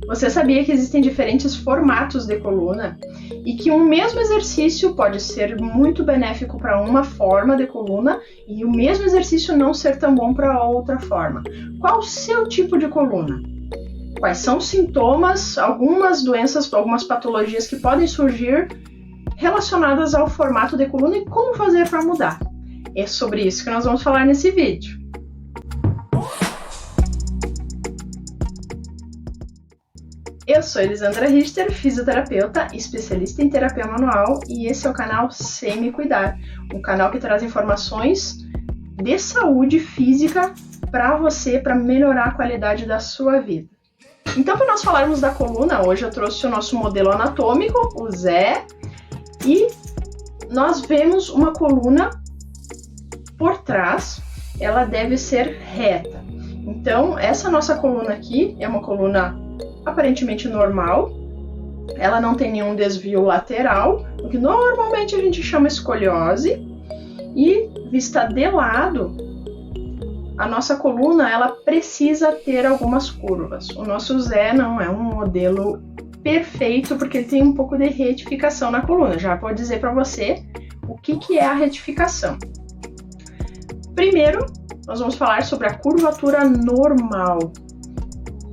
Você sabia que existem diferentes formatos de coluna e que um mesmo exercício pode ser muito benéfico para uma forma de coluna e o mesmo exercício não ser tão bom para outra forma? Qual o seu tipo de coluna? Quais são os sintomas, algumas doenças, algumas patologias que podem surgir relacionadas ao formato de coluna e como fazer para mudar? É sobre isso que nós vamos falar nesse vídeo. Eu sou Elisandra Richter, fisioterapeuta, especialista em terapia manual, e esse é o canal Sem Me Cuidar, um canal que traz informações de saúde física para você, para melhorar a qualidade da sua vida. Então, para nós falarmos da coluna, hoje eu trouxe o nosso modelo anatômico, o Zé, e nós vemos uma coluna por trás, ela deve ser reta. Então, essa nossa coluna aqui é uma coluna aparentemente normal, ela não tem nenhum desvio lateral, o que normalmente a gente chama escoliose, e vista de lado, a nossa coluna ela precisa ter algumas curvas. O nosso Zé não é um modelo perfeito porque ele tem um pouco de retificação na coluna. Já vou dizer para você o que é a retificação. Primeiro, nós vamos falar sobre a curvatura normal.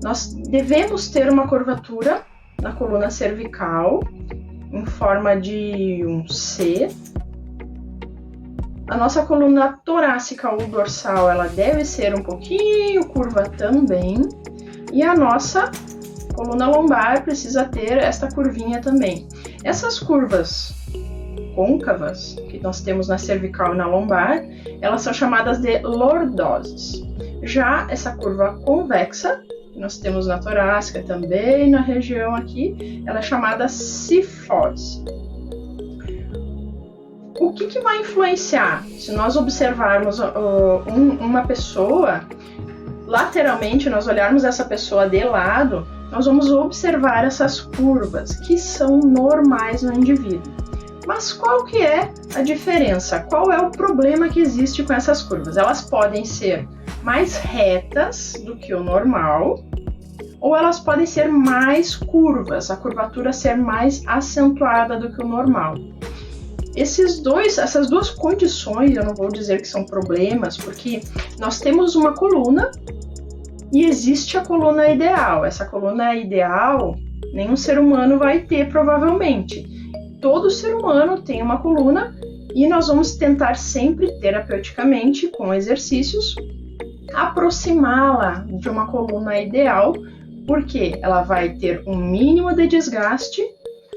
Nós devemos ter uma curvatura na coluna cervical, em forma de um C. A nossa coluna torácica ou dorsal, ela deve ser um pouquinho curva também. E a nossa coluna lombar precisa ter esta curvinha também. Essas curvas côncavas, que nós temos na cervical e na lombar, elas são chamadas de lordoses. Já essa curva convexa, que nós temos na torácica também, na região aqui, ela é chamada cifose. O que vai influenciar? Se nós observarmos uma pessoa, lateralmente, nós olharmos essa pessoa de lado, nós vamos observar essas curvas, que são normais no indivíduo. Mas qual que é a diferença? Qual é o problema que existe com essas curvas? Elas podem ser mais retas do que o normal, ou elas podem ser mais curvas, a curvatura ser mais acentuada do que o normal. Essas duas condições, eu não vou dizer que são problemas, porque nós temos uma coluna e existe a coluna ideal. Essa coluna ideal, nenhum ser humano vai ter provavelmente. Todo ser humano tem uma coluna e nós vamos tentar sempre, terapeuticamente, com exercícios, aproximá-la de uma coluna ideal, porque ela vai ter um mínimo de desgaste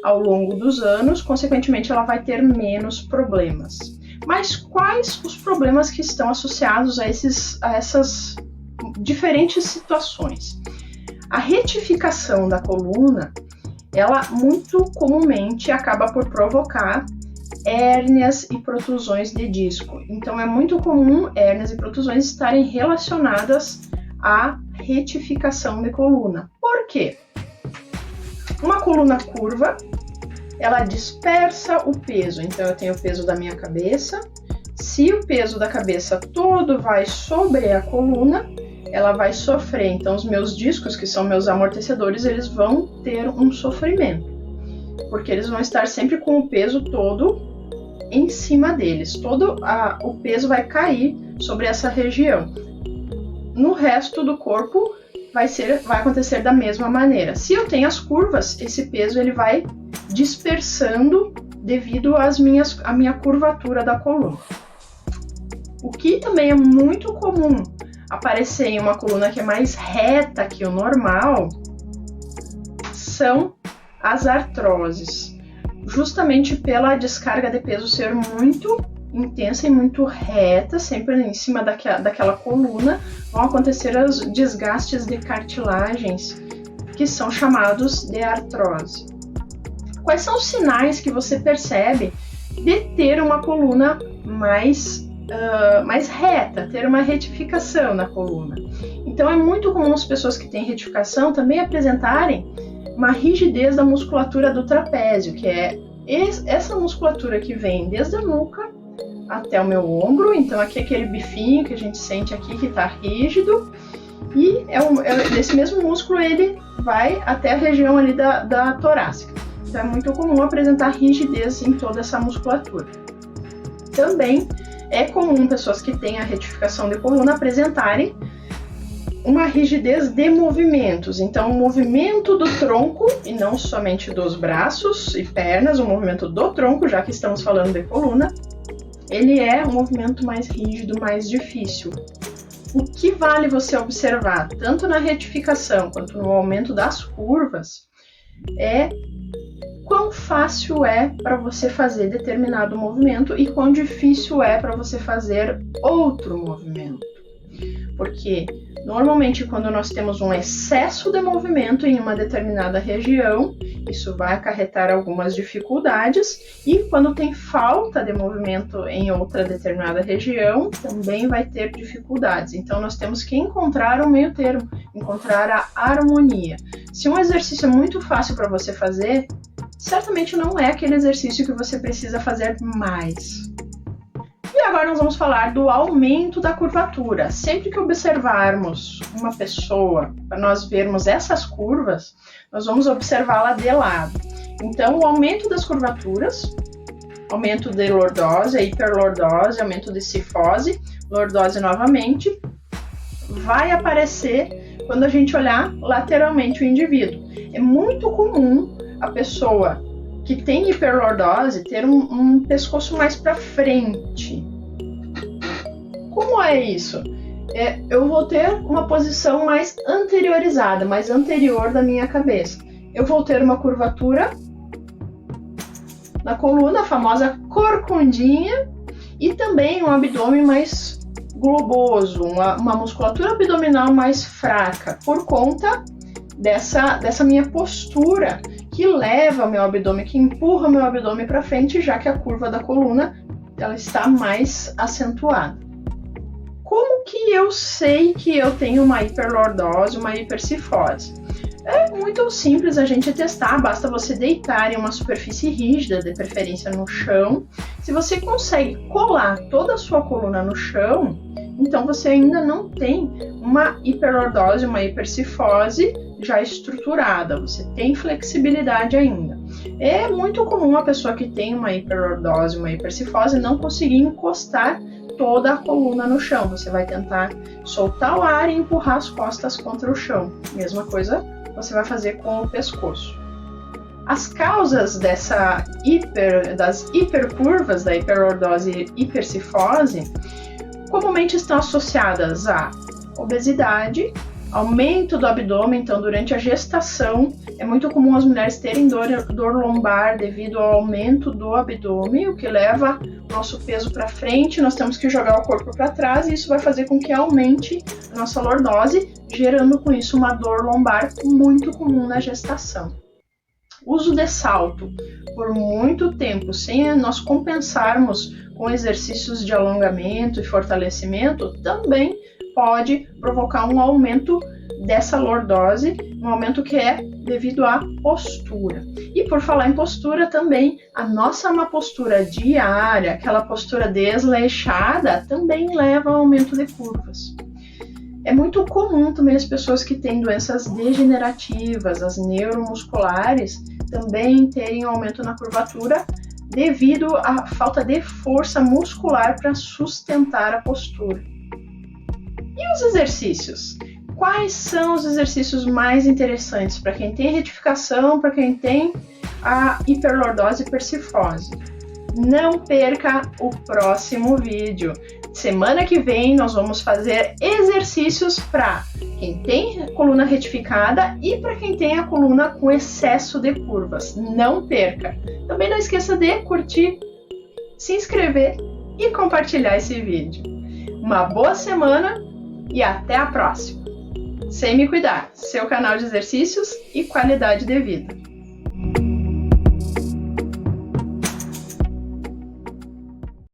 ao longo dos anos, consequentemente ela vai ter menos problemas. Mas quais os problemas que estão associados a essas diferentes situações? A retificação da coluna, ela muito comumente acaba por provocar hérnias e protusões de disco. Então é muito comum hérnias e protusões estarem relacionadas à retificação de coluna. Por quê? Uma coluna curva, ela dispersa o peso. Então eu tenho o peso da minha cabeça. Se o peso da cabeça todo vai sobre a coluna, ela vai sofrer. Então os meus discos, que são meus amortecedores, eles vão ter um sofrimento, porque eles vão estar sempre com o peso todo em cima deles. O peso vai cair sobre essa região. No resto do corpo vai acontecer da mesma maneira. Se eu tenho as curvas, esse peso ele vai dispersando devido à minha curvatura da coluna. O que também é muito comum aparecer em uma coluna que é mais reta que o normal são as artroses, justamente pela descarga de peso ser muito intensa e muito reta, sempre em cima daquela coluna, vão acontecer os desgastes de cartilagens, que são chamados de artrose. Quais são os sinais que você percebe de ter uma coluna mais reta, ter uma retificação na coluna? Então é muito comum as pessoas que têm retificação também apresentarem uma rigidez da musculatura do trapézio, que é essa musculatura que vem desde a nuca até o meu ombro. Então aqui é aquele bifinho que a gente sente aqui que está rígido, E esse mesmo músculo ele vai até a região ali da torácica. Então é muito comum apresentar rigidez em toda essa musculatura. Também é comum pessoas que têm a retificação de coluna apresentarem uma rigidez de movimentos. Então, o movimento do tronco, e não somente dos braços e pernas, o movimento do tronco, já que estamos falando de coluna, ele é um movimento mais rígido, mais difícil. O que vale você observar, tanto na retificação quanto no aumento das curvas, é quão fácil é para você fazer determinado movimento e quão difícil é para você fazer outro movimento. Porque normalmente quando nós temos um excesso de movimento em uma determinada região, isso vai acarretar algumas dificuldades, e quando tem falta de movimento em outra determinada região, também vai ter dificuldades. Então nós temos que encontrar um meio termo, encontrar a harmonia. Se um exercício é muito fácil para você fazer, certamente não é aquele exercício que você precisa fazer mais. E agora nós vamos falar do aumento da curvatura. Sempre que observarmos uma pessoa, para nós vermos essas curvas, nós vamos observá-la de lado. Então, o aumento das curvaturas, aumento de lordose, hiperlordose, aumento de cifose, lordose novamente, vai aparecer quando a gente olhar lateralmente o indivíduo. É muito comum a pessoa que tem hiperlordose ter um pescoço mais para frente. Como é isso? Eu vou ter uma posição mais anteriorizada, mais anterior da minha cabeça. Eu vou ter uma curvatura na coluna, a famosa corcundinha, e também um abdômen mais globoso, uma musculatura abdominal mais fraca, por conta dessa minha postura que leva o meu abdômen, que empurra o meu abdômen para frente, já que a curva da coluna ela está mais acentuada. Como que eu sei que eu tenho uma hiperlordose, uma hipercifose? É muito simples a gente testar, basta você deitar em uma superfície rígida, de preferência no chão. Se você consegue colar toda a sua coluna no chão, então você ainda não tem uma hiperlordose, uma hipercifose já estruturada, você tem flexibilidade ainda. É muito comum a pessoa que tem uma hiperlordose, uma hipercifose não conseguir encostar toda a coluna no chão. Você vai tentar soltar o ar e empurrar as costas contra o chão. Mesma coisa você vai fazer com o pescoço. As causas das hipercurvas, da hiperlordose e hipercifose, comumente estão associadas a obesidade, aumento do abdômen. Então, durante a gestação, é muito comum as mulheres terem dor lombar devido ao aumento do abdômen, o que leva o nosso peso para frente. Nós temos que jogar o corpo para trás, e isso vai fazer com que aumente a nossa lordose, gerando com isso uma dor lombar muito comum na gestação. Uso de salto por muito tempo, sem nós compensarmos com exercícios de alongamento e fortalecimento, também pode provocar um aumento dessa lordose, um aumento que é devido à postura. E por falar em postura também, a nossa má postura diária, aquela postura desleixada, também leva ao aumento de curvas. É muito comum também as pessoas que têm doenças degenerativas, as neuromusculares, também terem um aumento na curvatura devido à falta de força muscular para sustentar a postura. E os exercícios? Quais são os exercícios mais interessantes para quem tem retificação, para quem tem a hiperlordose e hipercifose? Não perca o próximo vídeo. Semana que vem nós vamos fazer exercícios para quem tem coluna retificada e para quem tem a coluna com excesso de curvas. Não perca! Também não esqueça de curtir, se inscrever e compartilhar esse vídeo. Uma boa semana e até a próxima! Sem Me Cuidar, seu canal de exercícios e qualidade de vida.